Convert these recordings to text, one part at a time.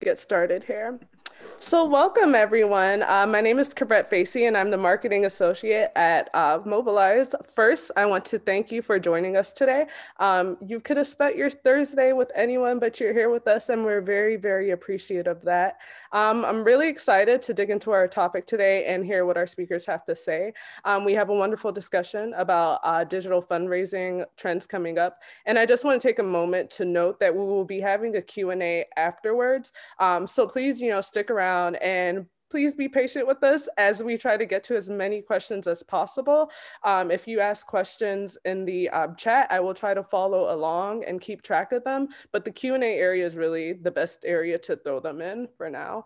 Get started here. So, welcome everyone. My name is Corbett Facey, and I'm the marketing associate at Mobilize. First, I want to thank you for joining us today. You could have spent your Thursday with anyone, but you're here with us, and we're very, very appreciative of that. I'm really excited to dig into our topic today and hear what our speakers have to say. We have a wonderful discussion about digital fundraising trends coming up, and I just want to take a moment to note that we will be having a Q&A afterwards. So please, stick around and please be patient with us as we try to get to as many questions as possible. If you ask questions in the chat, I will try to follow along and keep track of them. But the Q&A area is really the best area to throw them in for now.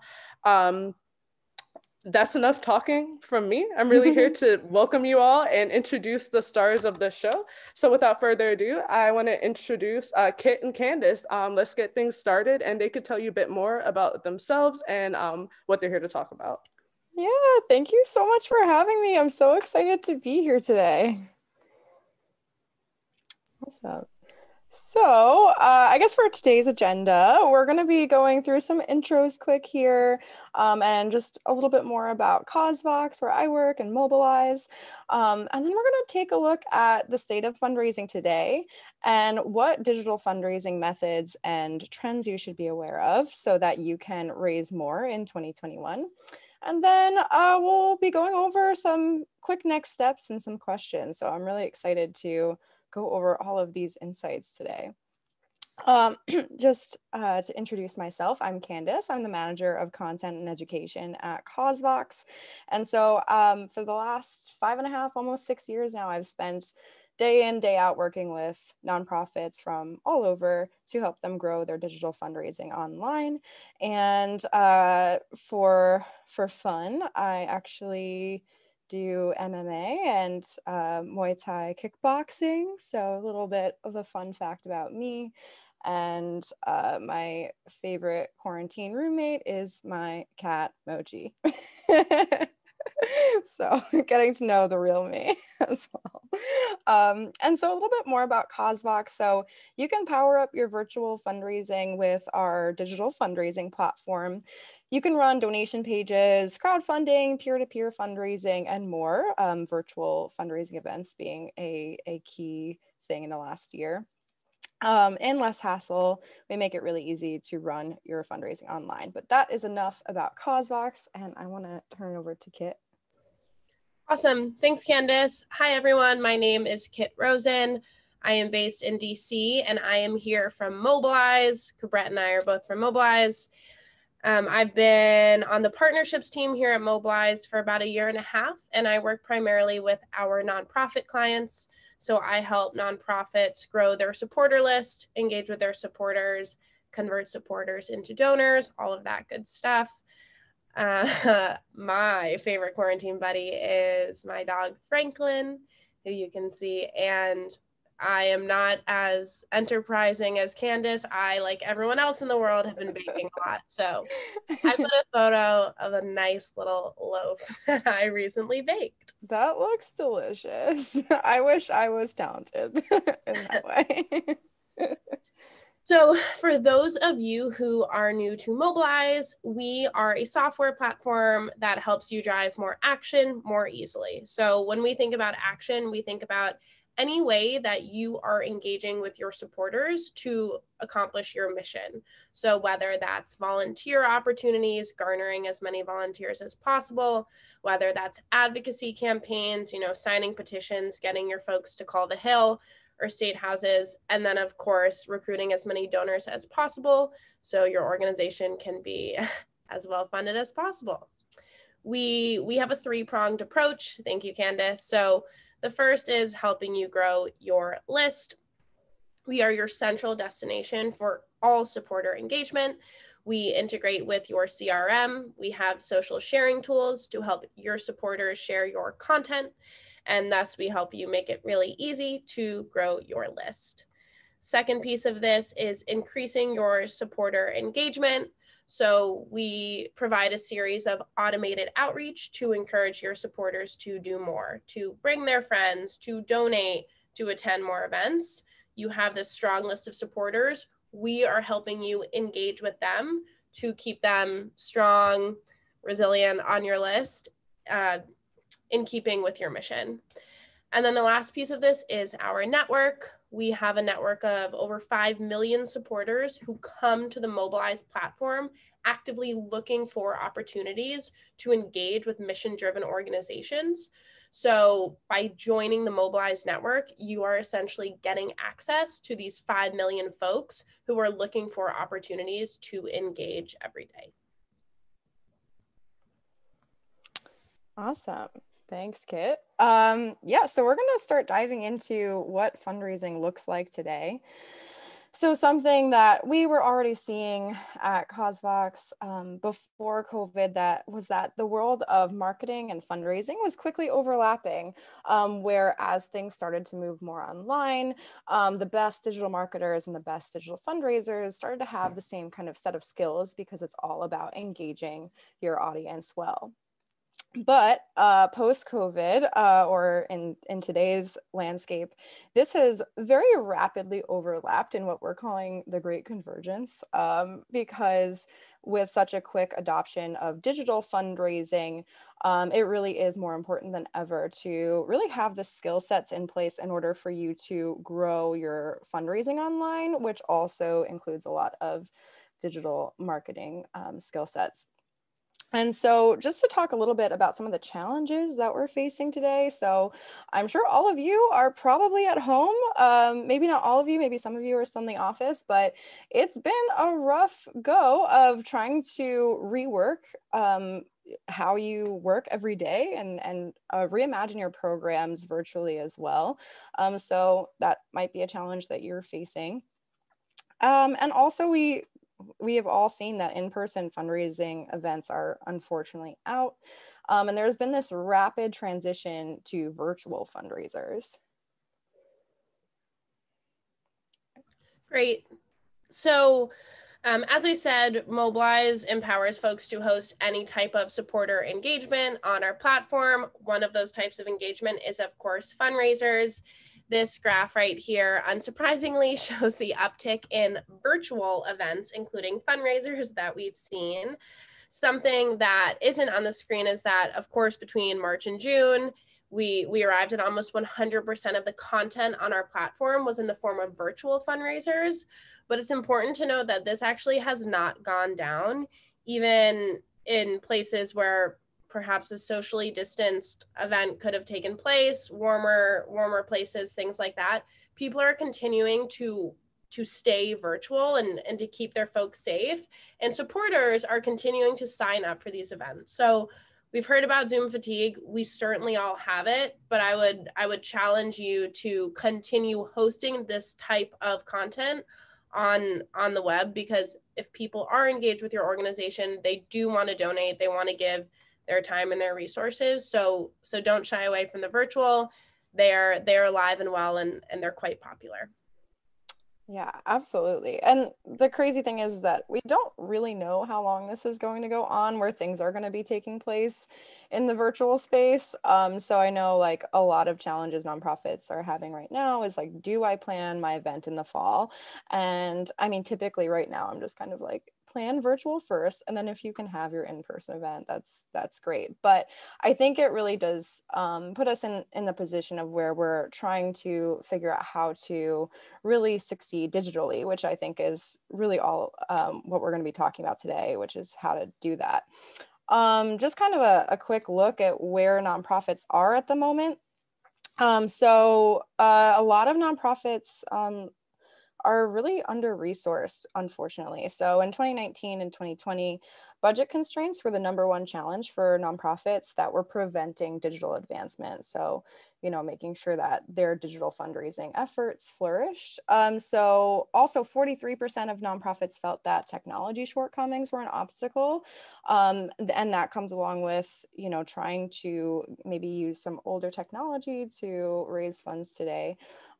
That's enough talking from me. I'm really here to welcome you all and introduce the stars of the show. So without further ado, I want to introduce Kit and Candace. Let's get things started, and they could tell you a bit more about themselves and what they're here to talk about. Yeah, thank you so much for having me. I'm so excited to be here today. Awesome. So, I guess for today's agenda, we're going to be going through some intros quick here, and just a little bit more about Causevox, where I work, and Mobilize. And then we're going to take a look at the state of fundraising today and what digital fundraising methods and trends you should be aware of so that you can raise more in 2021. And then we'll be going over some quick next steps and some questions. So I'm really excited to go over all of these insights today. Just to introduce myself, I'm Candace. I'm the manager of content and education at Causevox. And so for the last 5.5, almost 6 years now, I've spent day in, day out working with nonprofits from all over to help them grow their digital fundraising online. And for fun, I actually do MMA and Muay Thai kickboxing. So a little bit of a fun fact about me. And my favorite quarantine roommate is my cat, Moji. So getting to know the real me as well. And so a little bit more about Causevox. So you can power up your virtual fundraising with our digital fundraising platform. You can run donation pages, crowdfunding, peer-to-peer fundraising, and more, virtual fundraising events being a key thing in the last year. And less hassle. We make it really easy to run your fundraising online. But that is enough about Causevox, and I want to turn it over to Kit. Awesome. Thanks, Candace. Hi, everyone. My name is Kit Rosen. I am based in DC, and I am here from Mobilize. Brett and I are both from Mobilize. I've been on the partnerships team here at Mobilize for about 1.5 years, and I work primarily with our nonprofit clients. So I help nonprofits grow their supporter list, engage with their supporters, convert supporters into donors, all of that good stuff. My favorite quarantine buddy is my dog Franklin, who you can see, and I am not as enterprising as Candace. I, like everyone else in the world, have been baking a lot. So I put a photo of a nice little loaf that I recently baked. That looks delicious. I wish I was talented in that way. So for those of you who are new to Mobilize, we are a software platform that helps you drive more action more easily. So when we think about action, we think about any way that you are engaging with your supporters to accomplish your mission. So whether that's volunteer opportunities, garnering as many volunteers as possible, whether that's advocacy campaigns, signing petitions, getting your folks to call the Hill or state houses, and then of course, recruiting as many donors as possible so your organization can be as well funded as possible. We have a 3-pronged approach. Thank you, Candace. So the first is helping you grow your list. We are your central destination for all supporter engagement. We integrate with your CRM. We have social sharing tools to help your supporters share your content, and thus we help you make it really easy to grow your list. Second piece of this is increasing your supporter engagement. So we provide a series of automated outreach to encourage your supporters to do more, to bring their friends, to donate, to attend more events. You have this strong list of supporters. We are helping you engage with them to keep them strong, resilient on your list, in keeping with your mission. And then the last piece of this is our network. We have a network of over 5 million supporters who come to the Mobilize platform actively looking for opportunities to engage with mission-driven organizations. So by joining the Mobilize network, you are essentially getting access to these 5 million folks who are looking for opportunities to engage every day. Awesome. Thanks, Kit. Yeah, so we're going to start diving into what fundraising looks like today. So something that we were already seeing at Causevox before COVID that the world of marketing and fundraising was quickly overlapping, where as things started to move more online, the best digital marketers and the best digital fundraisers started to have the same kind of set of skills because it's all about engaging your audience well. But post-COVID, or in today's landscape, this has very rapidly overlapped in what we're calling the Great Convergence, because with such a quick adoption of digital fundraising, it really is more important than ever to really have the skill sets in place in order for you to grow your fundraising online, which also includes a lot of digital marketing skill sets. And so just to talk a little bit about some of the challenges that we're facing today. So I'm sure all of you are probably at home. Maybe not all of you, maybe some of you are still in the office, but it's been a rough go of trying to rework how you work every day and reimagine your programs virtually as well. So that might be a challenge that you're facing. And also we have all seen that in-person fundraising events are unfortunately out. And there's been this rapid transition to virtual fundraisers. Great. So as I said, Mobilize empowers folks to host any type of supporter engagement on our platform. One of those types of engagement is, of course, fundraisers. This graph right here, unsurprisingly, shows the uptick in virtual events, including fundraisers that we've seen. Something that isn't on the screen is that, of course, between March and June, we arrived at almost 100% of the content on our platform was in the form of virtual fundraisers. But it's important to note that this actually has not gone down, even in places where perhaps a socially distanced event could have taken place, warmer places, things like that. People are continuing to stay virtual and to keep their folks safe. And supporters are continuing to sign up for these events. So we've heard about Zoom fatigue. We certainly all have it, but I would challenge you to continue hosting this type of content on the web, because if people are engaged with your organization, they do want to donate, they want to give their time and their resources. So don't shy away from the virtual. They're alive and well, and they're quite popular. Yeah, absolutely. And the crazy thing is that we don't really know how long this is going to go on, where things are going to be taking place in the virtual space. So I know like a lot of challenges nonprofits are having right now is like, do I plan my event in the fall? And I mean, typically right now, I'm just kind of like, plan virtual first, and then if you can have your in-person event, that's great. But I think it really does put us in the position of where we're trying to figure out how to really succeed digitally, which I think is really all what we're going to be talking about today, which is how to do that. Just kind of a quick look at where nonprofits are at the moment. So a lot of nonprofits are really under-resourced, unfortunately. So in 2019 and 2020, budget constraints were the #1 challenge for nonprofits that were preventing digital advancement. So, making sure that their digital fundraising efforts flourished. So also 43% of nonprofits felt that technology shortcomings were an obstacle. And that comes along with, trying to maybe use some older technology to raise funds today.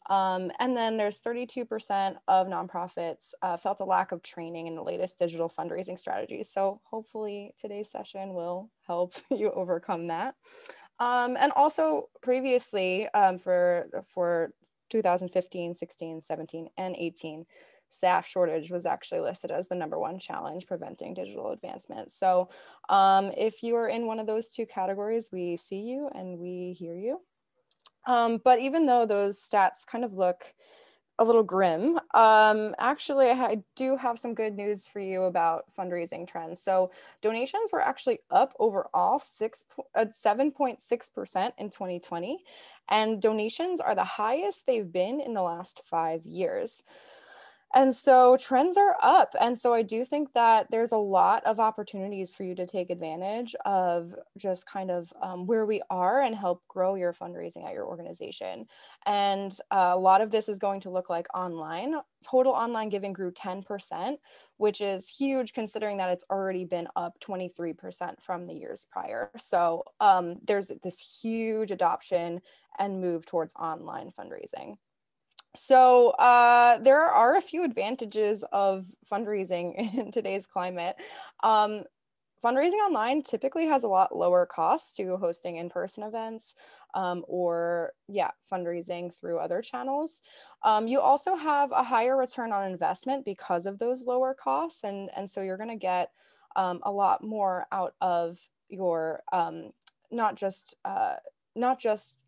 And then there's 32% of nonprofits felt a lack of training in the latest digital fundraising strategies. So hopefully today's session will help you overcome that. And also previously for 2015, 16, 17, and 18, staff shortage was actually listed as the #1 challenge preventing digital advancement. So if you are in one of those two categories, we see you and we hear you. But even though those stats kind of look a little grim, actually I do have some good news for you about fundraising trends. So donations were actually up overall 7.6% in 2020, and donations are the highest they've been in the last 5 years. And so trends are up. And so I do think that there's a lot of opportunities for you to take advantage of just kind of where we are and help grow your fundraising at your organization. And a lot of this is going to look like online. Total online giving grew 10%, which is huge considering that it's already been up 23% from the years prior. So there's this huge adoption and move towards online fundraising. So there are a few advantages of fundraising in today's climate. Fundraising online typically has a lot lower costs to hosting in-person events or fundraising through other channels. You also have a higher return on investment because of those lower costs. And so you're gonna get a lot more out of your, not just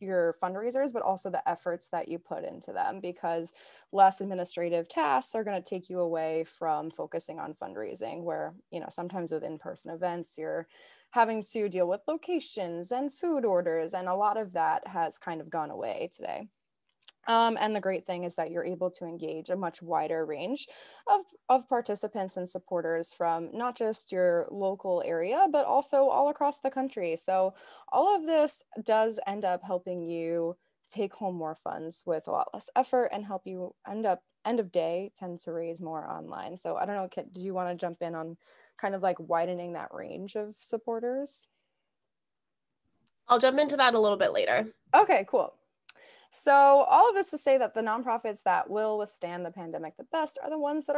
your fundraisers, but also the efforts that you put into them, because less administrative tasks are going to take you away from focusing on fundraising, where, you know, sometimes with in-person events, you're having to deal with locations and food orders, and a lot of that has kind of gone away today. And the great thing is that you're able to engage a much wider range of participants and supporters from not just your local area, but also all across the country. So all of this does end up helping you take home more funds with a lot less effort and help you end of day tend to raise more online. So I don't know, Kit, do you want to jump in on kind of like widening that range of supporters? I'll jump into that a little bit later. Okay, cool. So all of this to say that the nonprofits that will withstand the pandemic the best are the ones that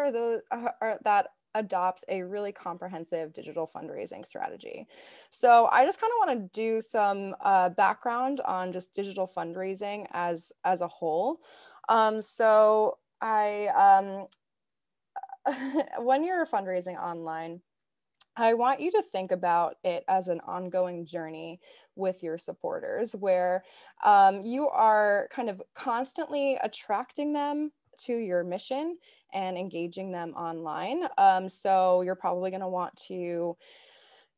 that adopt a really comprehensive digital fundraising strategy. So I just kind of want to do some background on just digital fundraising as a whole. So when you're fundraising online, I want you to think about it as an ongoing journey with your supporters, where you are kind of constantly attracting them to your mission and engaging them online. So you're probably going to want to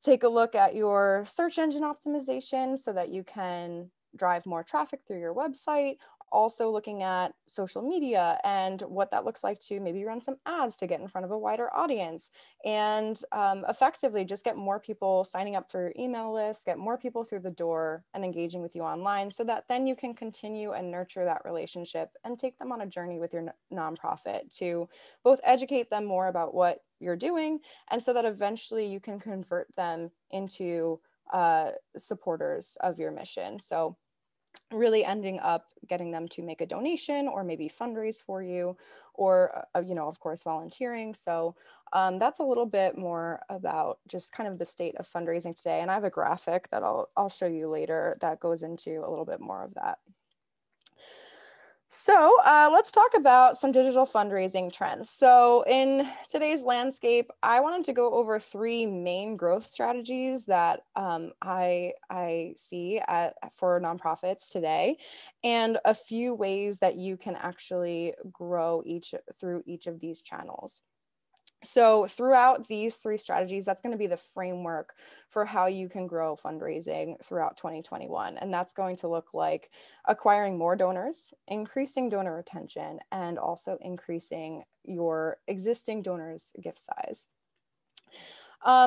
take a look at your search engine optimization so that you can drive more traffic through your website. Also looking at social media and what that looks like to maybe run some ads to get in front of a wider audience, and effectively just get more people signing up for your email list, get more people through the door and engaging with you online, so that then you can continue and nurture that relationship and take them on a journey with your nonprofit to both educate them more about what you're doing, and so that eventually you can convert them into supporters of your mission. So really ending up getting them to make a donation or maybe fundraise for you, or you know, of course, volunteering. So that's a little bit more about just kind of the state of fundraising today, and I have a graphic that I'll show you later that goes into a little bit more of that. So let's talk about some digital fundraising trends. So in today's landscape, I wanted to go over 3 main growth strategies that I see for nonprofits today, and a few ways that you can actually grow through each of these channels. So throughout these 3 strategies, that's going to be the framework for how you can grow fundraising throughout 2021. And that's going to look like acquiring more donors, increasing donor retention, and also increasing your existing donors' gift size.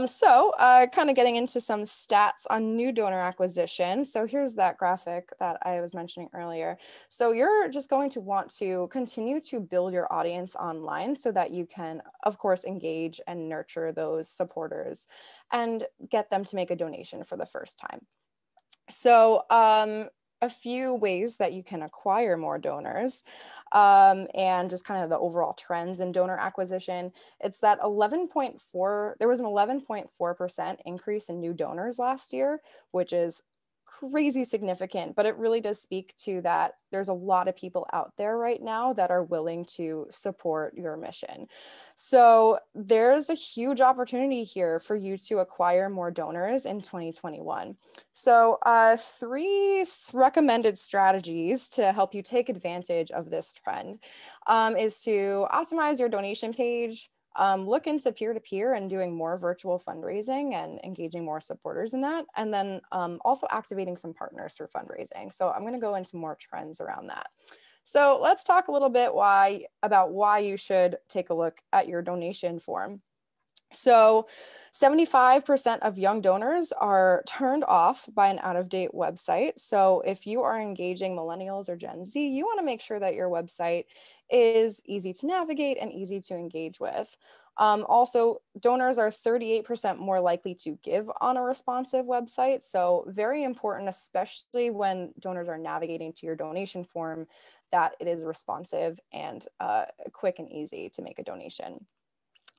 So kind of getting into some stats on new donor acquisition. So here's that graphic that I was mentioning earlier. So you're just going to want to continue to build your audience online so that you can, of course, engage and nurture those supporters and get them to make a donation for the first time. So a few ways that you can acquire more donors and just kind of the overall trends in donor acquisition. It's that there was an 11.4% increase in new donors last year, which is crazy significant, but it really does speak to that there's a lot of people out there right now that are willing to support your mission. So there's a huge opportunity here for you to acquire more donors in 2021. So 3 recommended strategies to help you take advantage of this trend is to optimize your donation page, look into peer-to-peer and doing more virtual fundraising and engaging more supporters in that. And then also activating some partners for fundraising. So I'm going to go into more trends around that. So let's talk a little bit about why you should take a look at your donation form. So 75% of young donors are turned off by an out-of-date website. So if you are engaging millennials or Gen Z, you want to make sure that your website is easy to navigate and easy to engage with. Also, donors are 38% more likely to give on a responsive website. So very important, especially when donors are navigating to your donation form, that it is responsive and quick and easy to make a donation.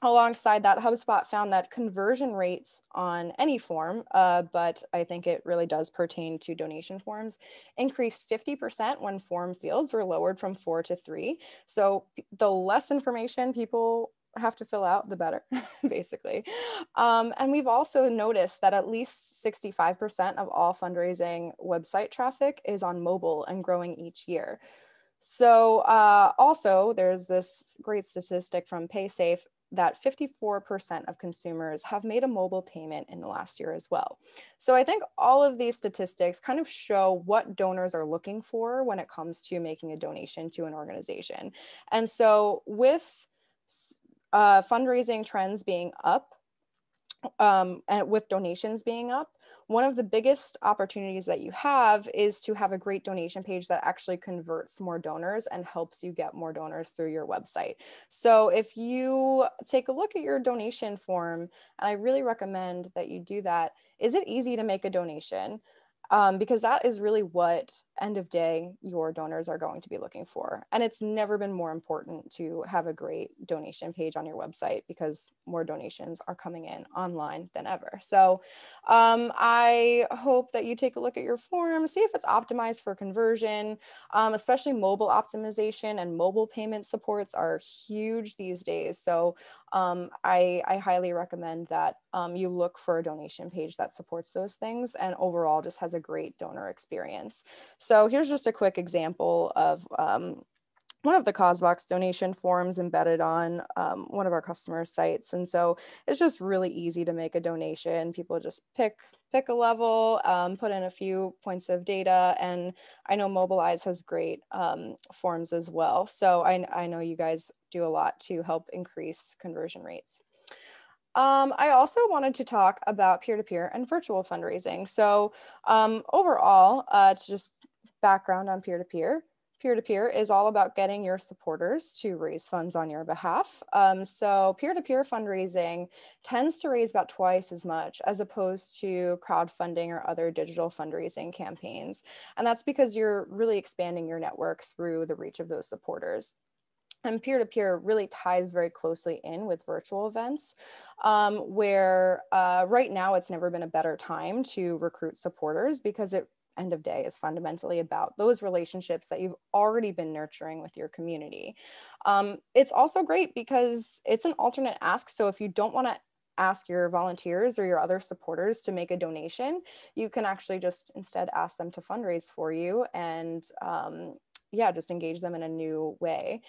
Alongside that, HubSpot found that conversion rates on any form, but I think it really does pertain to donation forms, increased 50% when form fields were lowered from 4 to 3. So the less information people have to fill out, the better, basically. And we've also noticed that at least 65% of all fundraising website traffic is on mobile and growing each year. So also there's this great statistic from PaySafe that 54% of consumers have made a mobile payment in the last year as well. So I think all of these statistics kind of show what donors are looking for when it comes to making a donation to an organization. And so with fundraising trends being up, and with donations being up, one of the biggest opportunities that you have is to have a great donation page that actually converts more donors and helps you get more donors through your website. So if you take a look at your donation form, and I really recommend that you do that, is it easy to make a donation? Because that is really what end of day your donors are going to be looking for. And it's never been more important to have a great donation page on your website because more donations are coming in online than ever. So I hope that you take a look at your form, see if it's optimized for conversion, especially mobile optimization and mobile payment supports are huge these days. So I highly recommend that you look for a donation page that supports those things and overall just has a great donor experience. So here's just a quick example of one of the Causevox donation forms embedded on one of our customer sites. And so it's just really easy to make a donation. People just pick a level, put in a few points of data, and I know Mobilize has great forms as well. So I know you guys do a lot to help increase conversion rates. I also wanted to talk about peer-to-peer and virtual fundraising. So overall, it's just background on peer-to-peer. Peer-to-peer is all about getting your supporters to raise funds on your behalf. So peer-to-peer fundraising tends to raise about twice as much as opposed to crowdfunding or other digital fundraising campaigns. And that's because you're really expanding your network through the reach of those supporters. And peer-to-peer really ties very closely in with virtual events, where right now it's never been a better time to recruit supporters because it end of day is fundamentally about those relationships that you've already been nurturing with your community. It's also great because it's an alternate ask. So if you don't want to ask your volunteers or your other supporters to make a donation, you can actually just instead ask them to fundraise for you and just engage them in a new way.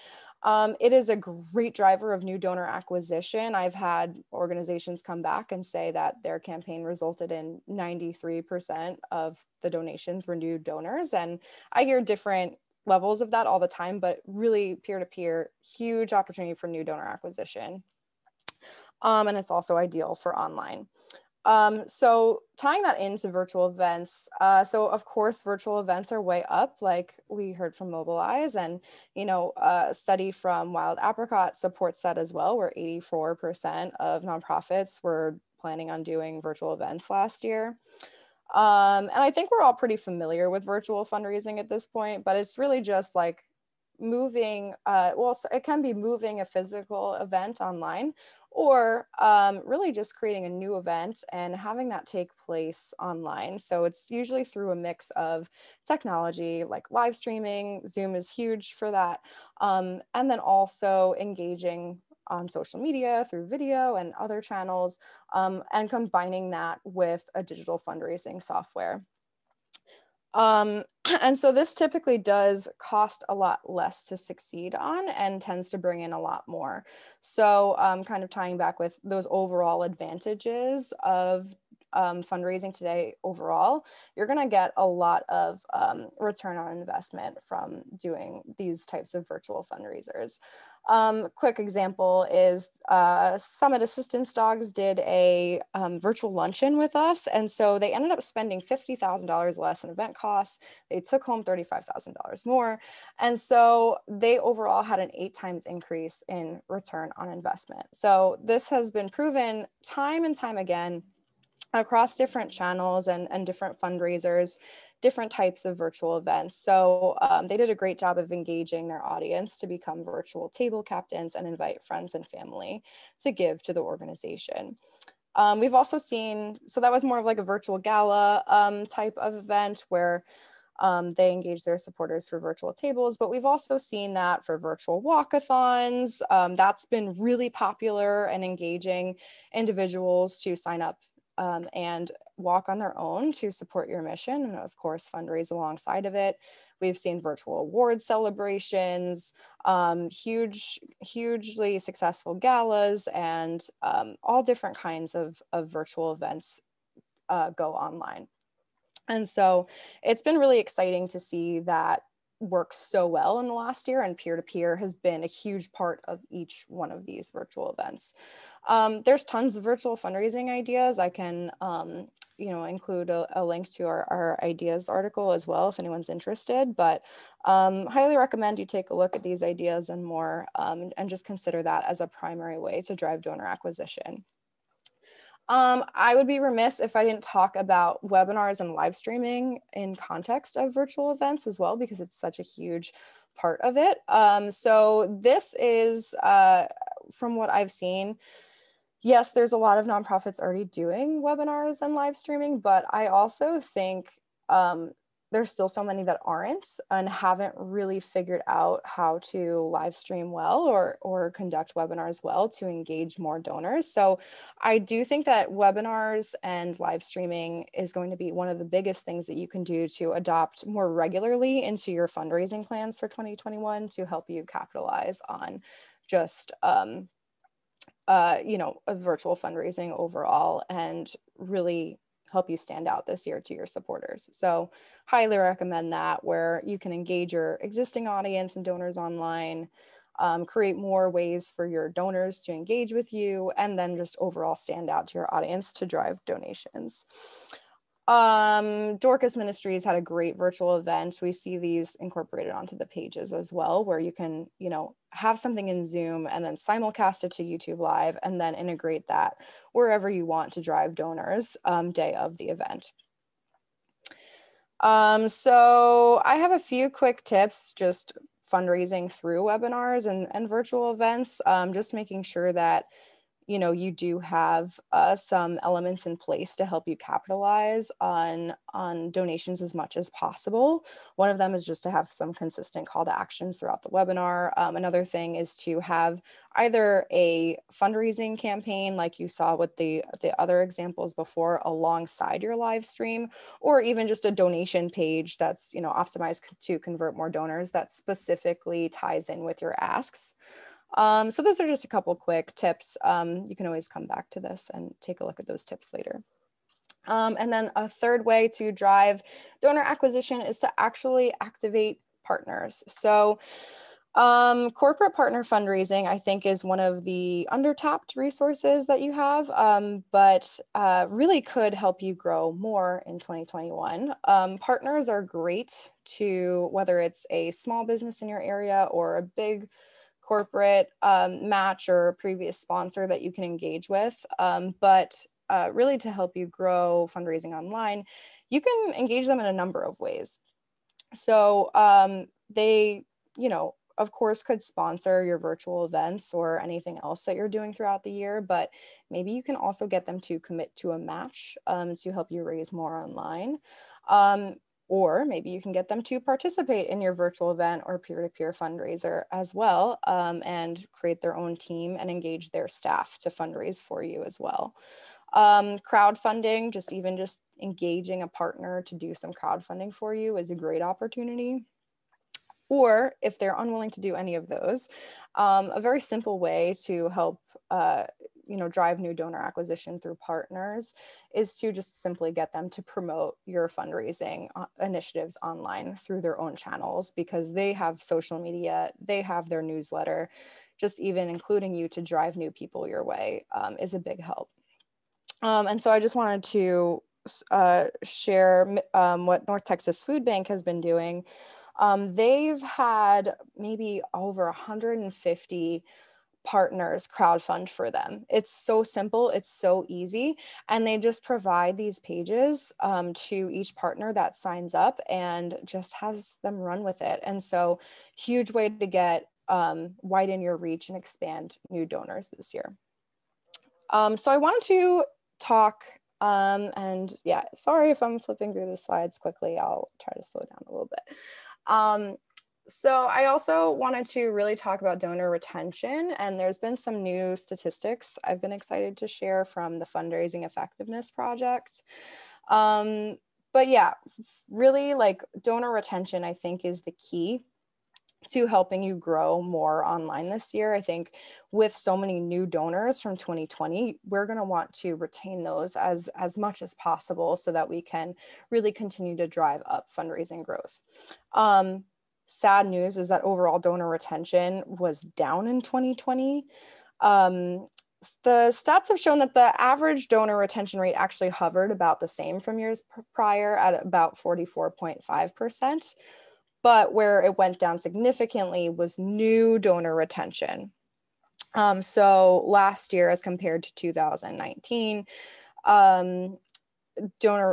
It is a great driver of new donor acquisition. I've had organizations come back and say that their campaign resulted in 93% of the donations were new donors. And I hear different levels of that all the time, but really peer-to-peer, huge opportunity for new donor acquisition. And it's also ideal for online. So tying that into virtual events, so of course, virtual events are way up, like we heard from Mobilize, and, a study from Wild Apricot supports that as well, where 84% of nonprofits were planning on doing virtual events last year. And I think we're all pretty familiar with virtual fundraising at this point, but it's really just like moving, it can be moving a physical event online, or really just creating a new event and having that take place online. So it's usually through a mix of technology like live streaming. Zoom is huge for that. And then also engaging on social media through video and other channels, and combining that with a digital fundraising software. And so this typically does cost a lot less to succeed on and tends to bring in a lot more. So kind of tying back with those overall advantages of fundraising today overall, you're going to get a lot of return on investment from doing these types of virtual fundraisers. Quick example is Summit Assistance Dogs did a virtual luncheon with us. And so they ended up spending $50,000 less in event costs. They took home $35,000 more. And so they overall had an 8 times increase in return on investment. So this has been proven time and time again across different channels and different fundraisers, different types of virtual events. So they did a great job of engaging their audience to become virtual table captains and invite friends and family to give to the organization. We've also seen, so that was more of like a virtual gala type of event where they engage their supporters for virtual tables, but we've also seen that for virtual walkathons. That's been really popular and engaging individuals to sign up and walk on their own to support your mission, and of course fundraise alongside of it. We've seen virtual award celebrations, hugely successful galas, and all different kinds of virtual events go online. And so it's been really exciting to see that work so well in the last year, and peer-to-peer has been a huge part of each one of these virtual events. There's tons of virtual fundraising ideas. I can include a link to our ideas article as well if anyone's interested, but highly recommend you take a look at these ideas and more, and just consider that as a primary way to drive donor acquisition. I would be remiss if I didn't talk about webinars and live streaming in context of virtual events as well, because it's such a huge part of it. So this is, from what I've seen, yes, there's a lot of nonprofits already doing webinars and live streaming, but I also think there's still so many that aren't and haven't really figured out how to live stream well or conduct webinars well to engage more donors. So I do think that webinars and live streaming is going to be one of the biggest things that you can do to adopt more regularly into your fundraising plans for 2021 to help you capitalize on just a virtual fundraising overall and really help you stand out this year to your supporters. So highly recommend that, where you can engage your existing audience and donors online, create more ways for your donors to engage with you, and then just overall stand out to your audience to drive donations. Dorcas Ministries had a great virtual event. We see these incorporated onto the pages as well, where you can, have something in Zoom and then simulcast it to YouTube Live and then integrate that wherever you want to drive donors day of the event. So I have a few quick tips, just fundraising through webinars and virtual events, just making sure that you do have some elements in place to help you capitalize on donations as much as possible. One of them is just to have some consistent call to actions throughout the webinar. Another thing is to have either a fundraising campaign like you saw with the other examples before alongside your live stream, or even just a donation page that's optimized to convert more donors that specifically ties in with your asks. So those are just a couple quick tips. You can always come back to this and take a look at those tips later. And then a third way to drive donor acquisition is to actually activate partners. So corporate partner fundraising, I think, is one of the undertapped resources that you have, but really could help you grow more in 2021. Partners are great to, whether it's a small business in your area or a big corporate match or a previous sponsor that you can engage with, but really to help you grow fundraising online, you can engage them in a number of ways. So they of course could sponsor your virtual events or anything else that you're doing throughout the year, but maybe you can also get them to commit to a match to help you raise more online. Or maybe you can get them to participate in your virtual event or peer-to-peer fundraiser as well, and create their own team and engage their staff to fundraise for you as well. Crowdfunding, just engaging a partner to do some crowdfunding for you is a great opportunity. Or if they're unwilling to do any of those, a very simple way to help drive new donor acquisition through partners is to just simply get them to promote your fundraising initiatives online through their own channels, because they have social media, they have their newsletter. Just even including you to drive new people your way is a big help. And so I just wanted to share what North Texas Food Bank has been doing. They've had maybe over 150 partners crowdfund for them. It's so simple, it's so easy, and they just provide these pages to each partner that signs up and just has them run with it. And so huge way to get widen your reach and expand new donors this year. So I wanted to talk and yeah, sorry if I'm flipping through the slides quickly, I'll try to slow down a little bit. So I also wanted to really talk about donor retention, and there's been some new statistics I've been excited to share from the Fundraising Effectiveness Project. But yeah, really like donor retention, I think, is the key to helping you grow more online this year. I think with so many new donors from 2020, we're going to want to retain those as much as possible so that we can really continue to drive up fundraising growth. Sad news is that overall donor retention was down in 2020. The stats have shown that the average donor retention rate actually hovered about the same from years prior at about 44.5%. But where it went down significantly was new donor retention. So last year, as compared to 2019,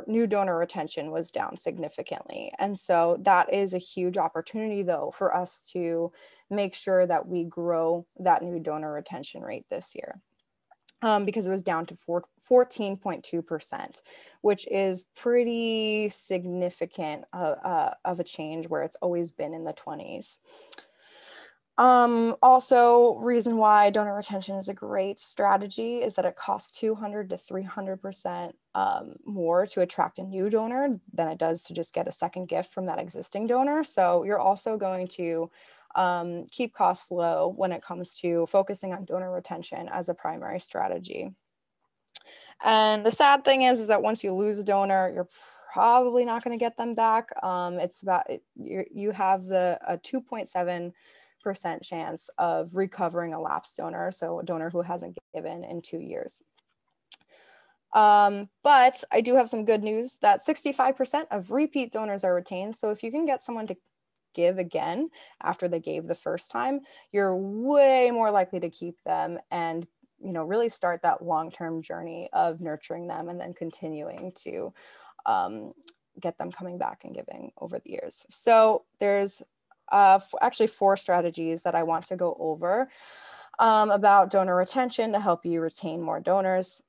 new donor retention was down significantly. And so that is a huge opportunity, though, for us to make sure that we grow that new donor retention rate this year. Because it was down to 14.2%, which is pretty significant of a change where it's always been in the 20s. Also, reason why donor retention is a great strategy is that it costs 200 to 300% more to attract a new donor than it does to just get a second gift from that existing donor. So you're also going to keep costs low when it comes to focusing on donor retention as a primary strategy. And the sad thing is that once you lose a donor, you're probably not going to get them back. It's about, you have a 2.7% chance of recovering a lapsed donor, so a donor who hasn't given in 2 years. But I do have some good news that 65% of repeat donors are retained. So if you can get someone to give again after they gave the first time, you're way more likely to keep them and really start that long-term journey of nurturing them and then continuing to get them coming back and giving over the years. So there's actually 4 strategies that I want to go over about donor retention to help you retain more donors.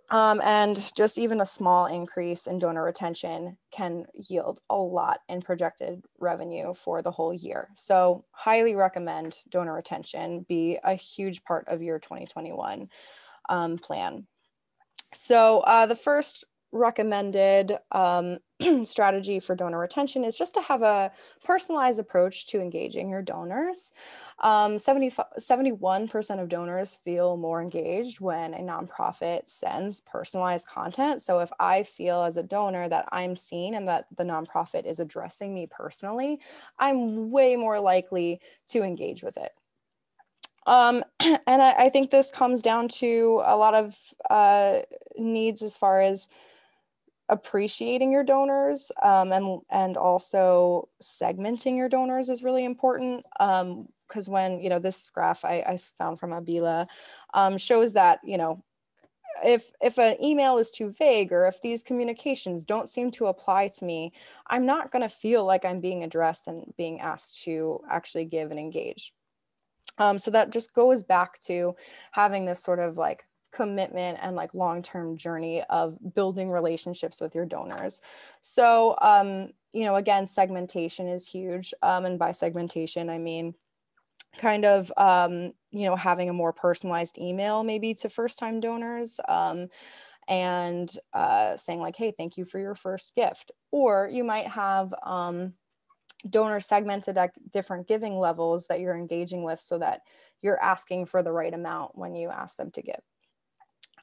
And just even a small increase in donor retention can yield a lot in projected revenue for the whole year. So highly recommend donor retention be a huge part of your 2021 plan. So the first recommended strategy for donor retention is just to have a personalized approach to engaging your donors. 71% of donors feel more engaged when a nonprofit sends personalized content. So if I feel as a donor that I'm seen and that the nonprofit is addressing me personally, I'm way more likely to engage with it. And I think this comes down to a lot of needs as far as appreciating your donors, and also segmenting your donors is really important. Because when, this graph I found from Abila shows that, if an email is too vague, or if these communications don't seem to apply to me, I'm not going to feel like I'm being addressed and being asked to actually give and engage. So that just goes back to having this sort of like commitment and like long-term journey of building relationships with your donors. So, you know, again, segmentation is huge. And by segmentation, I mean kind of, you know, having a more personalized email maybe to first-time donors, and saying like, hey, thank you for your first gift. Or you might have donors segmented at different giving levels that you're engaging with, so that you're asking for the right amount when you ask them to give.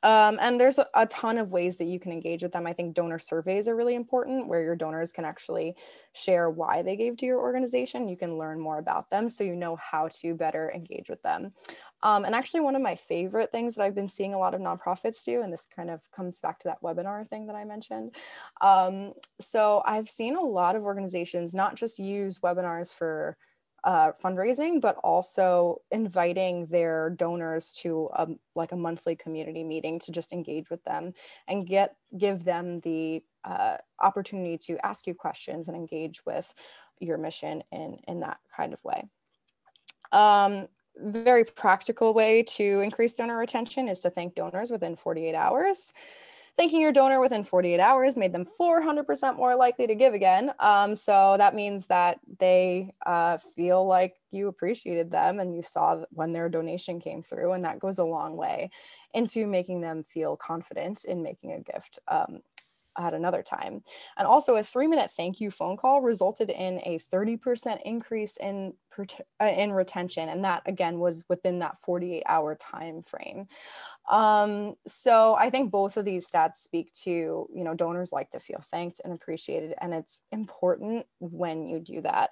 And there's a ton of ways that you can engage with them. I think donor surveys are really important, where your donors can actually share why they gave to your organization. You can learn more about them, so you know how to better engage with them. And actually, one of my favorite things that I've been seeing a lot of nonprofits do, and this kind of comes back to that webinar thing that I mentioned. So I've seen a lot of organizations not just use webinars for fundraising, but also inviting their donors to like a monthly community meeting to just engage with them and give them the opportunity to ask you questions and engage with your mission in that kind of way. Very practical way to increase donor retention is to thank donors within 48 hours. Thanking your donor within 48 hours made them 400% more likely to give again. So that means that they feel like you appreciated them and you saw when their donation came through, and that goes a long way into making them feel confident in making a gift at another time. And also, a 3-minute thank you phone call resulted in a 30% increase in retention, and that again was within that 48-hour time frame. So I think both of these stats speak to, you know, donors like to feel thanked and appreciated, and it's important when you do that.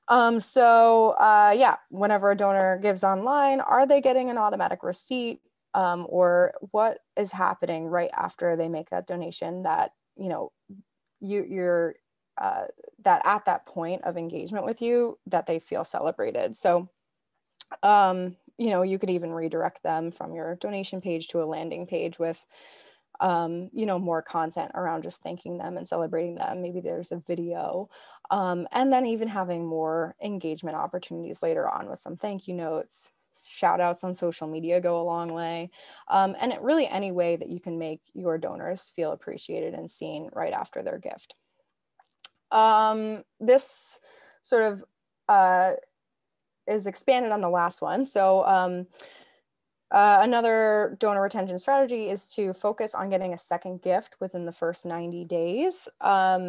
Yeah, whenever a donor gives online, are they getting an automatic receipt? Or what is happening right after they make that donation that, you know, you're that at that point of engagement with you, that they feel celebrated. So, you know, you could even redirect them from your donation page to a landing page with, you know, more content around just thanking them and celebrating them. Maybe there's a video, and then even having more engagement opportunities later on with some thank you notes. Shout outs on social media go a long way. And it really any way that you can make your donors feel appreciated and seen right after their gift. This sort of is expanded on the last one. So another donor retention strategy is to focus on getting a second gift within the first 90 days.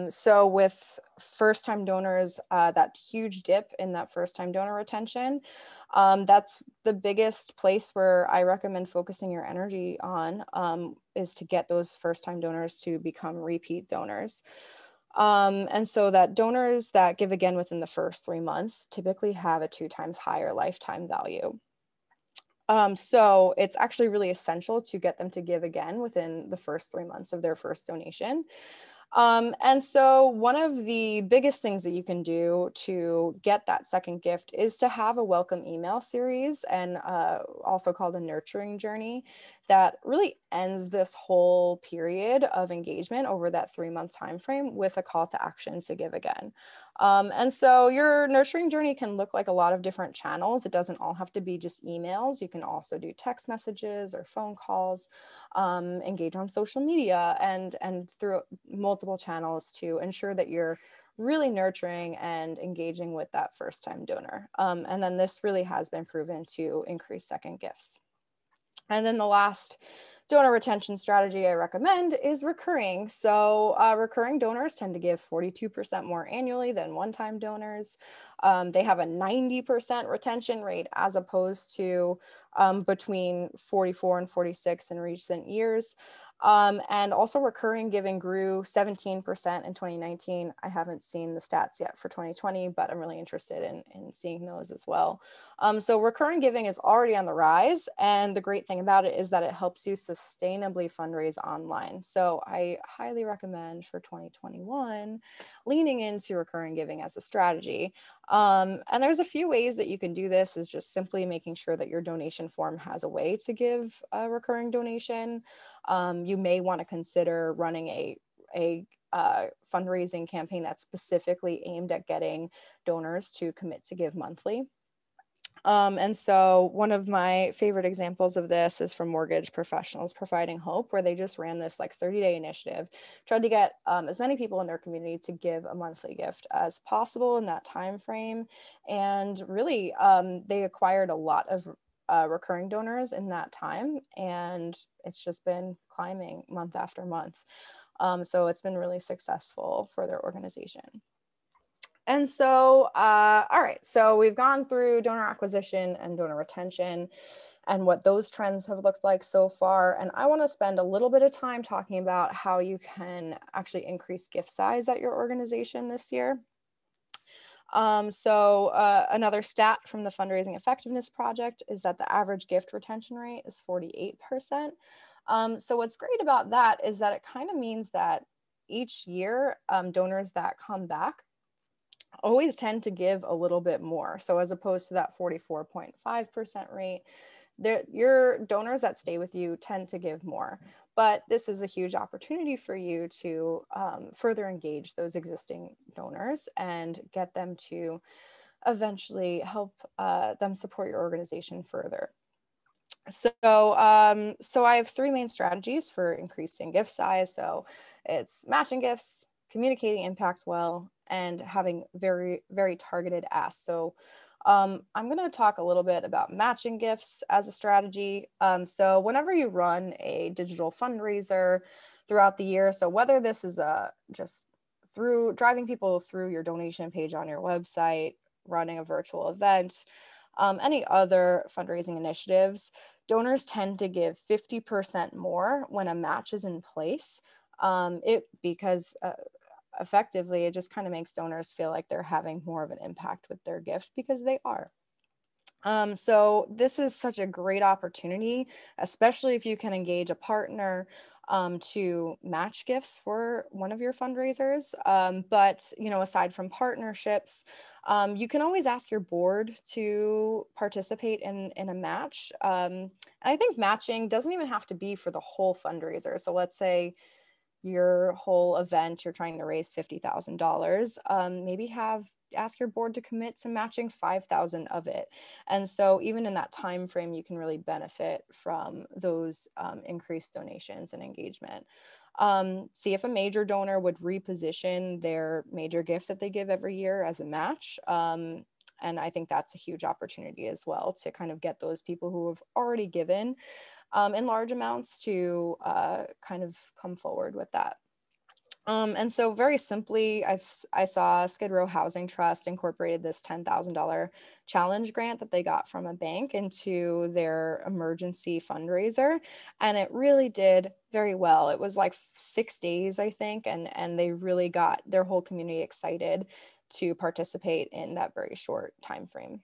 So with first-time donors, that huge dip in that first-time donor retention, that's the biggest place where I recommend focusing your energy on, is to get those first-time donors to become repeat donors. And so that donors that give again within the first 3 months typically have a 2 times higher lifetime value. So it's actually really essential to get them to give again within the first 3 months of their first donation. And so one of the biggest things that you can do to get that second gift is to have a welcome email series, and also called a nurturing journey, that really ends this whole period of engagement over that 3-month time frame with a call to action to give again. And so your nurturing journey can look like a lot of different channels. It doesn't all have to be just emails. You can also do text messages or phone calls, engage on social media, and through multiple channels to ensure that you're really nurturing and engaging with that first time donor. And then this really has been proven to increase second gifts. And then the last donor retention strategy I recommend is recurring. So recurring donors tend to give 42% more annually than one-time donors. They have a 90% retention rate as opposed to between 44 and 46 in recent years. And also recurring giving grew 17% in 2019. I haven't seen the stats yet for 2020, but I'm really interested in seeing those as well. So recurring giving is already on the rise. And the great thing about it is that it helps you sustainably fundraise online. So I highly recommend for 2021, leaning into recurring giving as a strategy. And there's a few ways that you can do this, is just simply making sure that your donation form has a way to give a recurring donation. You may want to consider running a fundraising campaign that's specifically aimed at getting donors to commit to give monthly. And so one of my favorite examples of this is from Mortgage Professionals Providing Hope, where they just ran this like 30-day initiative, tried to get as many people in their community to give a monthly gift as possible in that time frame. And really, they acquired a lot of recurring donors in that time, and it's just been climbing month after month. So it's been really successful for their organization. And so, all right, so we've gone through donor acquisition and donor retention and what those trends have looked like so far. And I want to spend a little bit of time talking about how you can actually increase gift size at your organization this year. Another stat from the Fundraising Effectiveness Project is that the average gift retention rate is 48%. So what's great about that is that it kind of means that each year, donors that come back always tend to give a little bit more. So as opposed to that 44.5% rate, your donors that stay with you tend to give more. But this is a huge opportunity for you to further engage those existing donors and get them to eventually help them support your organization further. So I have three main strategies for increasing gift size. So it's matching gifts, communicating impact well, and having very, very targeted asks. So I'm going to talk a little bit about matching gifts as a strategy. So whenever you run a digital fundraiser throughout the year, so whether this is just through driving people through your donation page on your website, running a virtual event, any other fundraising initiatives, donors tend to give 50% more when a match is in place. Because effectively, it just kind of makes donors feel like they're having more of an impact with their gift, because they are. So this is such a great opportunity, especially if you can engage a partner to match gifts for one of your fundraisers. But, aside from partnerships, you can always ask your board to participate in a match. I think matching doesn't even have to be for the whole fundraiser. So let's say your whole event, you're trying to raise $50,000, maybe ask your board to commit to matching 5,000 of it. And so even in that time frame, you can really benefit from those increased donations and engagement. See if a major donor would reposition their major gift that they give every year as a match. And I think that's a huge opportunity as well, to kind of get those people who have already given in large amounts to kind of come forward with that. And so very simply, I saw Skid Row Housing Trust incorporated this $10,000 challenge grant that they got from a bank into their emergency fundraiser. And it really did very well. It was like 6 days, I think, and they really got their whole community excited to participate in that very short time frame.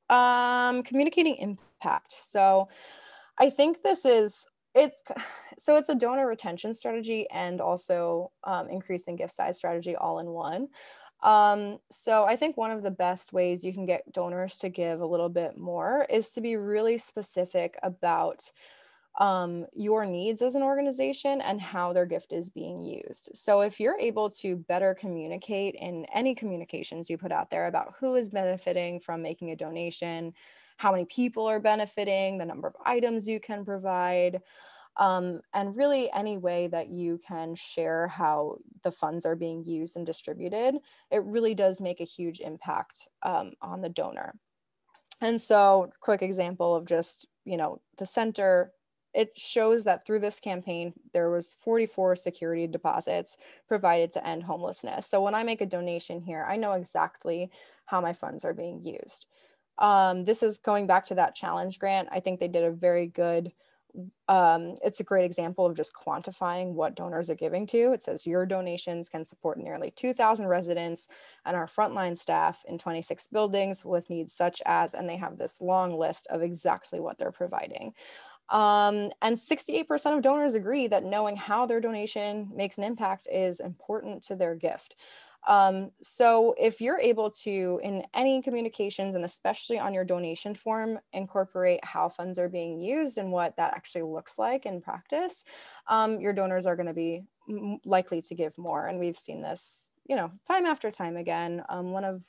Communicating impact. So I think it's a donor retention strategy and also increasing gift size strategy all in one. So I think one of the best ways you can get donors to give a little bit more is to be really specific about your needs as an organization and how their gift is being used. So if you're able to better communicate in any communications you put out there about who is benefiting from making a donation, how many people are benefiting, the number of items you can provide, and really any way that you can share how the funds are being used and distributed, it really does make a huge impact on the donor. And so, quick example of just, the center, it shows that through this campaign, there was 44 security deposits provided to end homelessness. So when I make a donation here, I know exactly how my funds are being used. This is going back to that challenge grant. I think they did a very good, it's a great example of just quantifying what donors are giving to. It says your donations can support nearly 2,000 residents and our frontline staff in 26 buildings with needs such as, and they have this long list of exactly what they're providing. And 68% of donors agree that knowing how their donation makes an impact is important to their gift. So if you're able to, in any communications and especially on your donation form, incorporate how funds are being used and what that actually looks like in practice, your donors are going to be likely to give more. And we've seen this, time after time again. One of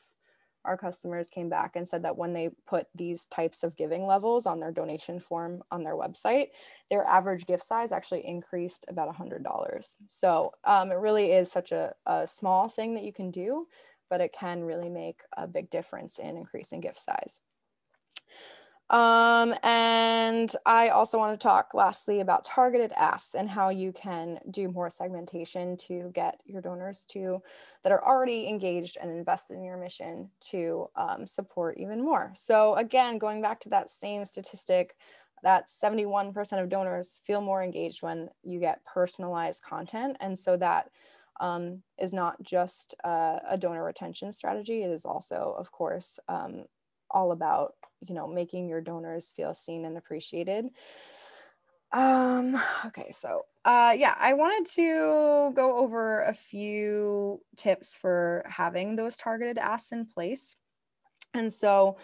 our customers came back and said that when they put these types of giving levels on their donation form on their website, their average gift size actually increased about $100. So it really is such a small thing that you can do, but it can really make a big difference in increasing gift size. And I also want to talk lastly about targeted asks and how you can do more segmentation to get your donors that are already engaged and invested in your mission to support even more. So again, going back to that same statistic, that 71% of donors feel more engaged when you get personalized content. And so that is not just a donor retention strategy. It is also, of course, all about making your donors feel seen and appreciated. Okay, so yeah, I wanted to go over a few tips for having those targeted asks in place. And so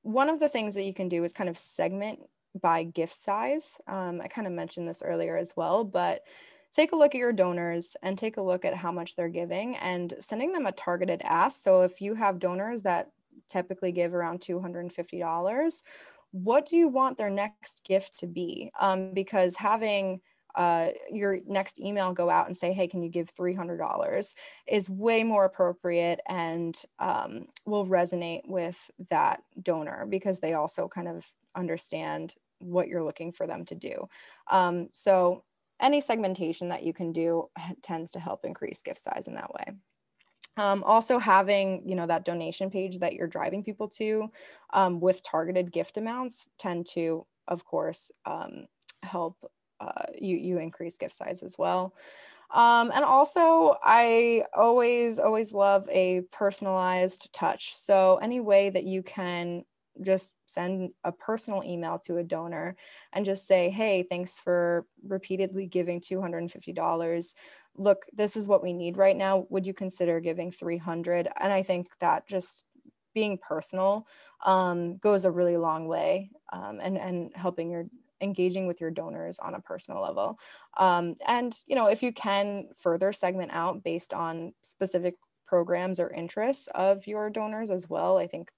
one of the things that you can do is kind of segment by gift size. I kind of mentioned this earlier as well, but take a look at your donors and take a look at how much they're giving and sending them a targeted ask. So if you have donors that typically give around $250, what do you want their next gift to be? Because having your next email go out and say, hey, can you give $300 is way more appropriate and will resonate with that donor because they also kind of understand what you're looking for them to do. So any segmentation that you can do tends to help increase gift size in that way. Also having, that donation page that you're driving people to with targeted gift amounts tend to, of course, help you increase gift size as well. And also I always love a personalized touch. So any way that you can just send a personal email to a donor and just say, hey, thanks for repeatedly giving $250. Look, this is what we need right now. Would you consider giving $300? And I think that just being personal goes a really long way and helping engaging with your donors on a personal level. And, if you can further segment out based on specific programs or interests of your donors as well, I think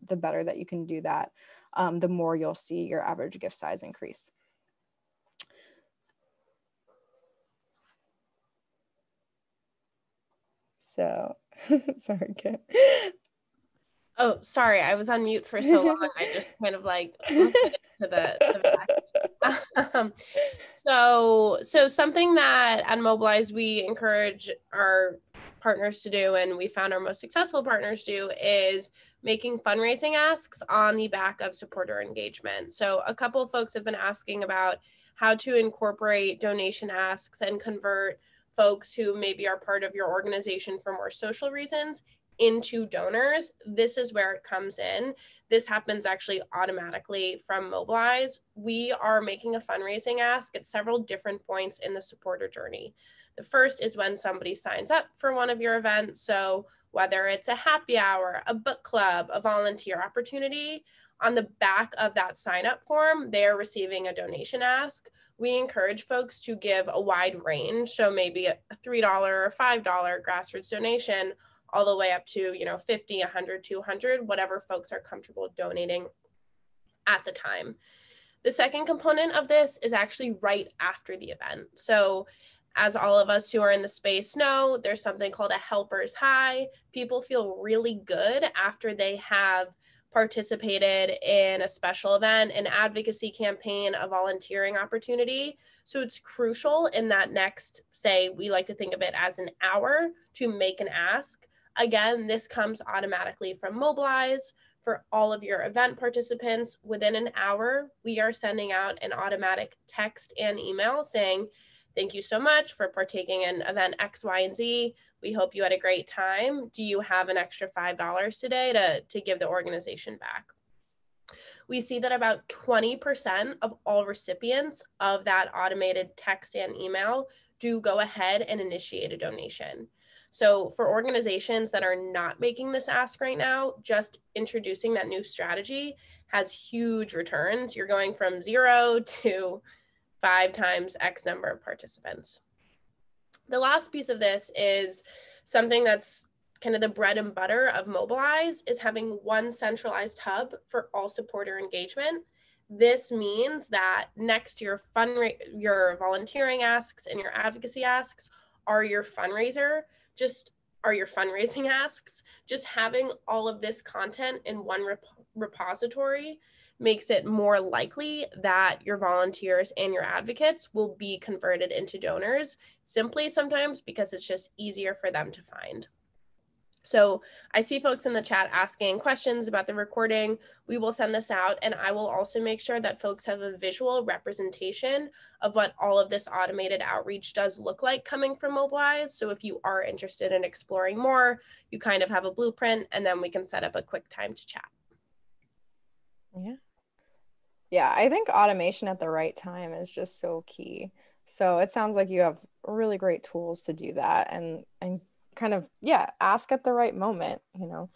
the better that you can do that, the more you'll see your average gift size increase. So, sorry, Kim. Oh, sorry, I was on mute for so long. I just kind of listened to the so something that at Mobilize we encourage our partners to do, and we found our most successful partners do, is making fundraising asks on the back of supporter engagement. So a couple of folks have been asking about how to incorporate donation asks and convert folks who maybe are part of your organization for more social reasons into donors. This is where it comes in. This happens actually automatically from Mobilize. We are making a fundraising ask at several different points in the supporter journey. The first is when somebody signs up for one of your events. So whether it's a happy hour, a book club, a volunteer opportunity, on the back of that sign up form, they're receiving a donation ask. We encourage folks to give a wide range. So maybe a $3 or $5 grassroots donation, all the way up to, 50, 100, 200, whatever folks are comfortable donating at the time. The second component of this is actually right after the event. So as all of us who are in the space know, there's something called a helper's high. People feel really good after they have participated in a special event, an advocacy campaign, a volunteering opportunity. So it's crucial in that next, say, we like to think of it as an hour to make an ask. Again, this comes automatically from Mobilize. For all of your event participants, within an hour, we are sending out an automatic text and email saying, thank you so much for partaking in event X, Y, and Z. We hope you had a great time. Do you have an extra $5 today to give the organization back? we see that about 20% of all recipients of that automated text and email do go ahead and initiate a donation. So for organizations that are not making this ask right now, just introducing that new strategy has huge returns. You're going from 0 to 5 times X number of participants. The last piece of this is something that's kind of the bread and butter of Mobilize, is having one centralized hub for all supporter engagement. This means that next to your volunteering asks and your advocacy asks are your fundraising asks. Just having all of this content in one repository makes it more likely that your volunteers and your advocates will be converted into donors, simply sometimes because it's just easier for them to find. So I see folks in the chat asking questions about the recording. We will send this out, and I will also make sure that folks have a visual representation of what all of this automated outreach does look like coming from Mobilize. So if you are interested in exploring more, you kind of have a blueprint, and then we can set up a quick time to chat. Yeah. Yeah, I think automation at the right time is just so key. So it sounds like you have really great tools to do that, and kind of, yeah, ask at the right moment, you know.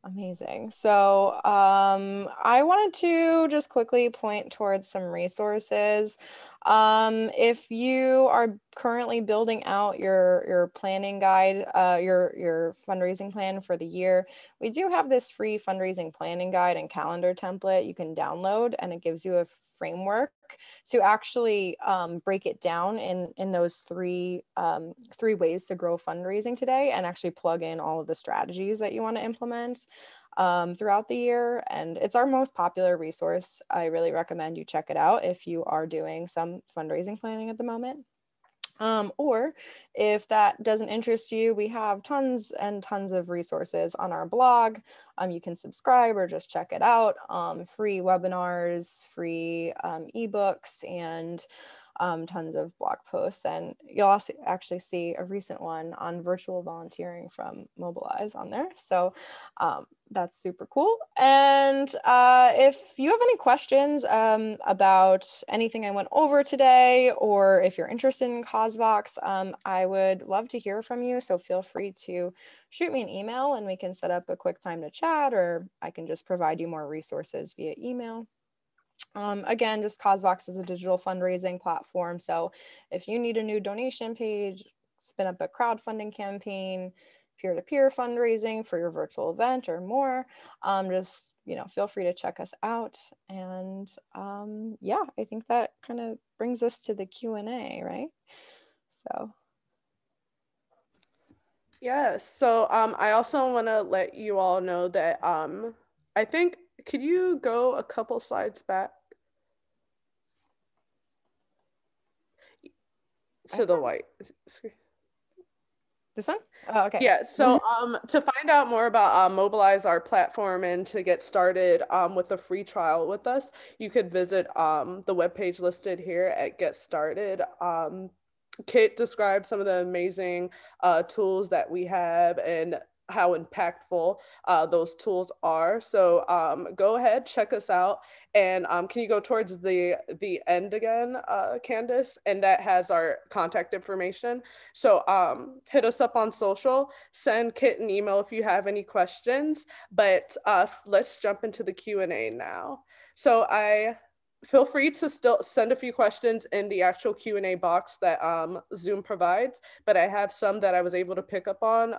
Amazing. So I wanted to just quickly point towards some resources. If you are currently building out your planning guide, your fundraising plan for the year, we do have this free fundraising planning guide and calendar template you can download, and it gives you a framework to actually break it down in those three ways to grow fundraising today, and actually plug in all of the strategies that you want to implement throughout the year. And it's our most popular resource. I really recommend you check it out if you are doing some fundraising planning at the moment. Or if that doesn't interest you, we have tons and tons of resources on our blog. You can subscribe or just check it out. Free webinars, free ebooks, and tons of blog posts. And you'll also actually see a recent one on virtual volunteering from Mobilize on there. So that's super cool. And if you have any questions about anything I went over today, or if you're interested in Causevox, I would love to hear from you. So feel free to shoot me an email and we can set up a quick time to chat, or I can just provide you more resources via email. Again, just Causevox is a digital fundraising platform. So if you need a new donation page, spin up a crowdfunding campaign, peer-to-peer fundraising for your virtual event or more, just, you know, feel free to check us out. And yeah, I think that kind of brings us to the Q&A, right? So. Yeah, so I also want to let you all know that I think, could you go a couple slides back to the white screen? This one? Oh, okay. Yeah, so to find out more about Mobilize, our platform, and to get started with a free trial with us, you could visit the webpage listed here at Get Started. Kit described some of the amazing tools that we have and how impactful those tools are. So go ahead, check us out. And can you go towards the end again, Candace? And that has our contact information. So hit us up on social, send Kit an email if you have any questions. But let's jump into the Q&A now. So feel free to still send a few questions in the actual Q&A box that Zoom provides, but I have some that I was able to pick up on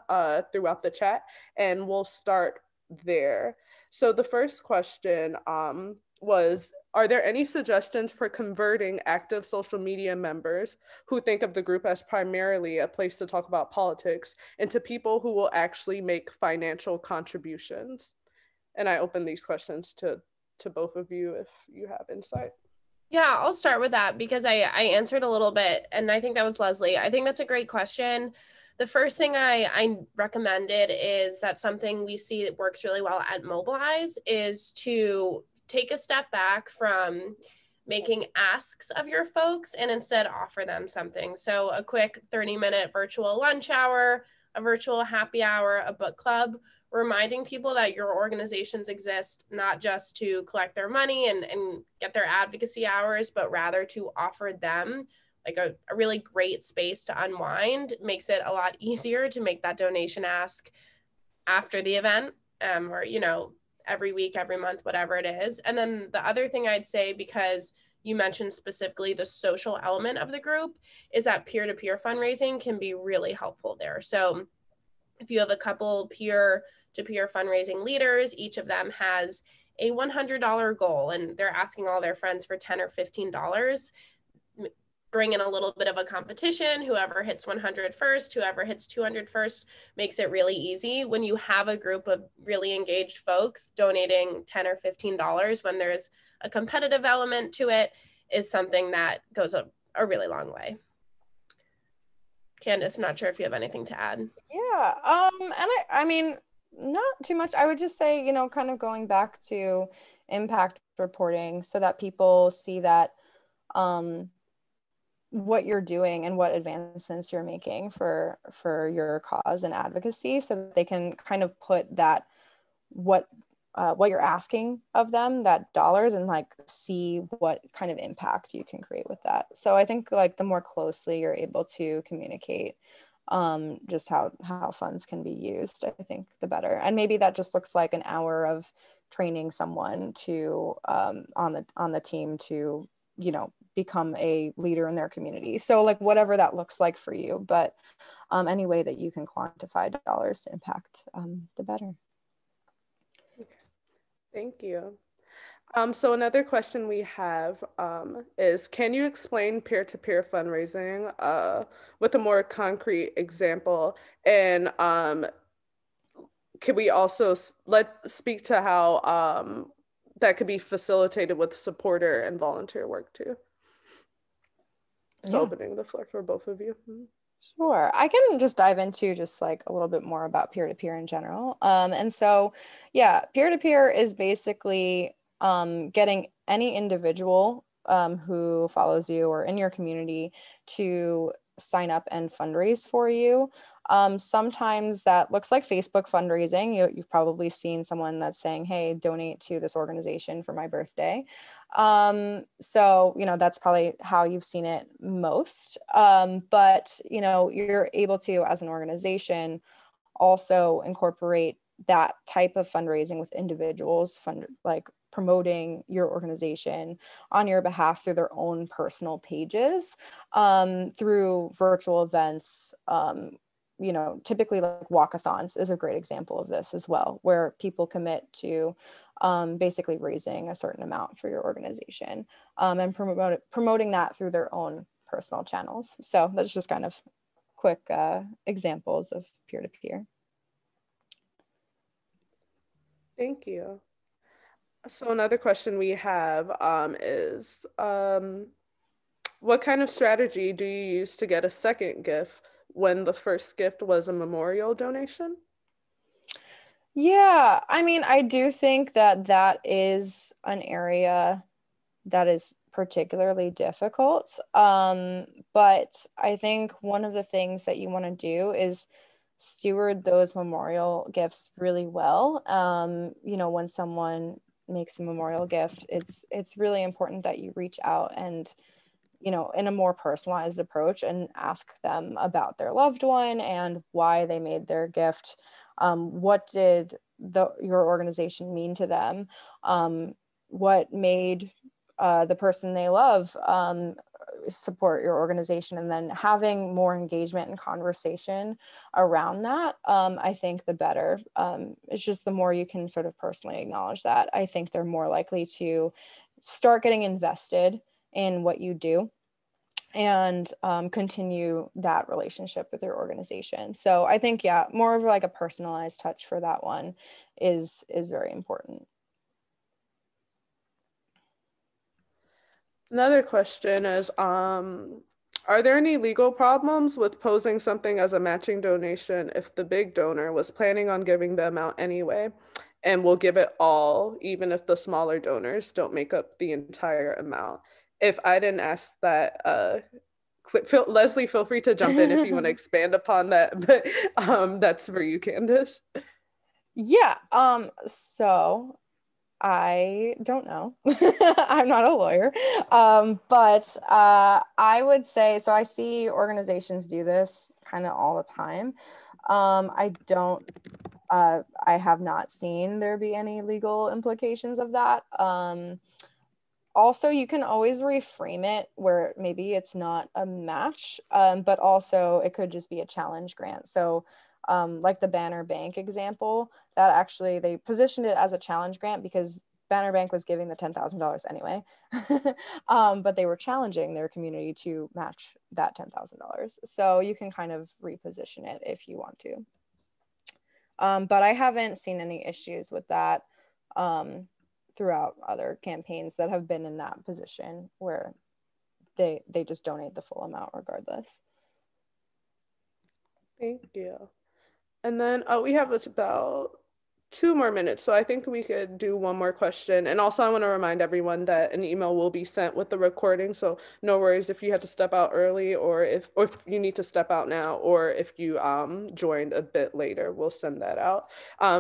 throughout the chat, and we'll start there. So the first question was, are there any suggestions for converting active social media members who think of the group as primarily a place to talk about politics into people who will actually make financial contributions? And I open these questions to both of you if you have insight. Yeah, I'll start with that because I answered a little bit, and I think that was Leslie. I think that's a great question. The first thing I recommended is that something we see that works really well at Mobilize is to take a step back from making asks of your folks and instead offer them something. So a quick 30-minute virtual lunch hour, a virtual happy hour, a book club. reminding people that your organizations exist not just to collect their money and get their advocacy hours, but rather to offer them like a really great space to unwind, makes it a lot easier to make that donation ask after the event, or, you know, every week, every month, whatever it is. And then the other thing I'd say, because you mentioned specifically the social element of the group, is that peer-to-peer fundraising can be really helpful there. So if you have a couple peer-to-peer fundraising leaders, each of them has a $100 goal and they're asking all their friends for $10 or $15, bring in a little bit of a competition. Whoever hits 100 first, whoever hits 200 first, makes it really easy. When you have a group of really engaged folks, donating $10 or $15 when there's a competitive element to it is something that goes a really long way. Candace, I'm not sure if you have anything to add. Yeah, and I mean, not too much. I would just say, you know, kind of going back to impact reporting so that people see that what you're doing and what advancements you're making for your cause and advocacy, so that they can kind of put that what you're asking of them, that dollars, and like see what kind of impact you can create with that. So I think like the more closely you're able to communicate just how funds can be used, I think the better. And maybe that just looks like an hour of training someone to on the team to, you know, become a leader in their community. So like whatever that looks like for you, but any way that you can quantify dollars to impact, the better. Thank you. So another question we have is, can you explain peer-to-peer fundraising with a more concrete example? And could we also speak to how that could be facilitated with supporter and volunteer work too? So opening the floor for both of you. Sure. I can just dive into just like a little bit more about peer-to-peer in general. And so, yeah, peer-to-peer is basically getting any individual who follows you or in your community to sign up and fundraise for you. Sometimes that looks like Facebook fundraising. You've probably seen someone that's saying, hey, donate to this organization for my birthday. So, you know, that's probably how you've seen it most. But, you know, you're able to, as an organization, also incorporate that type of fundraising with individuals, like promoting your organization on your behalf through their own personal pages, through virtual events. You know, typically like walkathons is a great example of this as well, where people commit to basically raising a certain amount for your organization, and promoting that through their own personal channels. So that's just kind of quick examples of peer-to-peer. Thank you. So another question we have is, what kind of strategy do you use to get a second gift when the first gift was a memorial donation? Yeah, I mean, I do think that that is an area that is particularly difficult. But I think one of the things that you want to do is steward those memorial gifts really well. You know, when someone makes a memorial gift, it's really important that you reach out and, you know, in a more personalized approach and ask them about their loved one and why they made their gift. What did your organization mean to them? What made the person they love support your organization? And then having more engagement and conversation around that, I think the better. It's just the more you can sort of personally acknowledge that, I think they're more likely to start getting invested in what you do and continue that relationship with your organization. So I think, yeah, more of like a personalized touch for that one is very important. Another question is, are there any legal problems with posing something as a matching donation if the big donor was planning on giving the amount anyway and will give it all, even if the smaller donors don't make up the entire amount? If I didn't ask that, Leslie, feel free to jump in if you want to expand upon that, but that's for you, Candace. Yeah. So I don't know. I'm not a lawyer. But I would say, so I see organizations do this kind of all the time. I have not seen there be any legal implications of that. Also, you can always reframe it where maybe it's not a match, but also it could just be a challenge grant. So, like the Banner Bank example, that actually they positioned it as a challenge grant because Banner Bank was giving the $10,000 anyway, but they were challenging their community to match that $10,000. So you can kind of reposition it if you want to. But I haven't seen any issues with that. Throughout other campaigns that have been in that position where they just donate the full amount regardless. Thank you. And then we have about 2 more minutes, so I think we could do one more question. And also, I want to remind everyone that an email will be sent with the recording, so no worries if you had to step out early, or if you need to step out now, or if you joined a bit later, we'll send that out.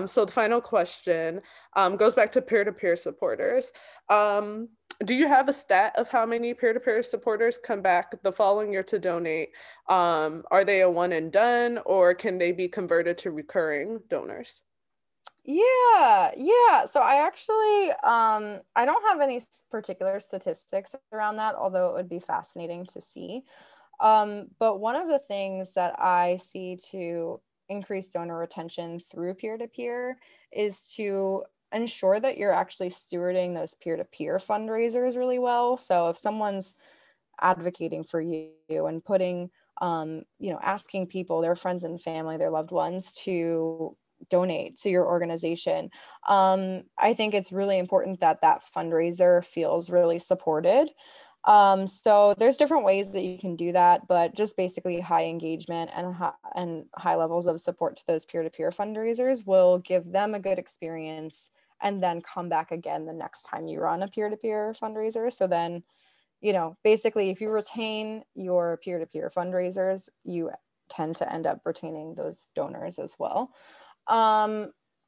So the final question goes back to peer-to-peer supporters. Do you have a stat of how many peer-to-peer supporters come back the following year to donate? Are they a one and done, or can they be converted to recurring donors? Yeah. So I actually I don't have any particular statistics around that, although it would be fascinating to see. But one of the things that I see to increase donor retention through peer-to-peer is to ensure that you're actually stewarding those peer-to-peer fundraisers really well. So if someone's advocating for you and putting asking people, their friends and family, their loved ones, to donate to your organization, I think it's really important that that fundraiser feels really supported. So there's different ways that you can do that, but just basically high engagement and high levels of support to those peer-to-peer fundraisers will give them a good experience and then come back again the next time you run a peer-to-peer fundraiser. So then, basically if you retain your peer-to-peer fundraisers, you tend to end up retaining those donors as well.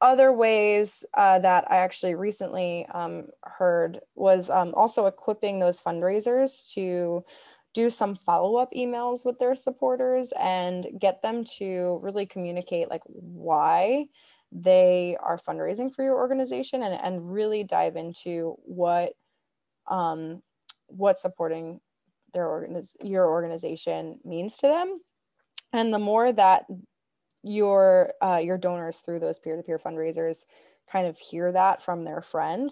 Other ways that I actually recently heard was also equipping those fundraisers to do some follow-up emails with their supporters and get them to really communicate like why they are fundraising for your organization, and really dive into what supporting your organization means to them. And the more that your donors through those peer-to-peer fundraisers kind of hear that from their friend,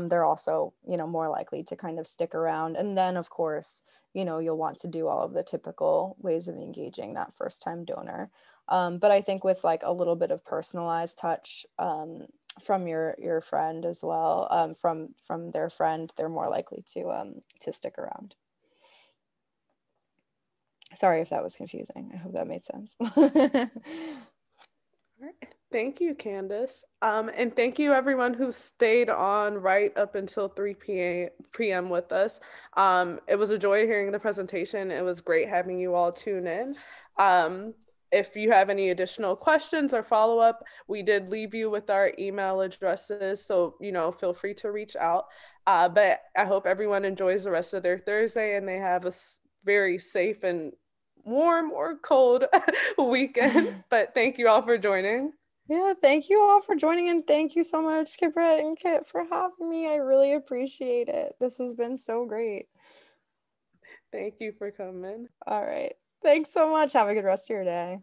they're also more likely to kind of stick around. And then of course you'll want to do all of the typical ways of engaging that first time donor, but I think with like a little bit of personalized touch from your friend as well, from their friend, they're more likely to stick around. Sorry if that was confusing. I hope that made sense. All right. Thank you, Candace. And thank you everyone who stayed on right up until 3 p.m. with us. It was a joy hearing the presentation. It was great having you all tune in. If you have any additional questions or follow-up, we did leave you with our email addresses, so feel free to reach out. But I hope everyone enjoys the rest of their Thursday and they have a very safe and warm or cold weekend. But thank you all for joining. Yeah, thank you all for joining, and thank you so much, Kibret and Kit, for having me. I really appreciate it. This has been so great. Thank you for coming. All right. Thanks so much. Have a good rest of your day.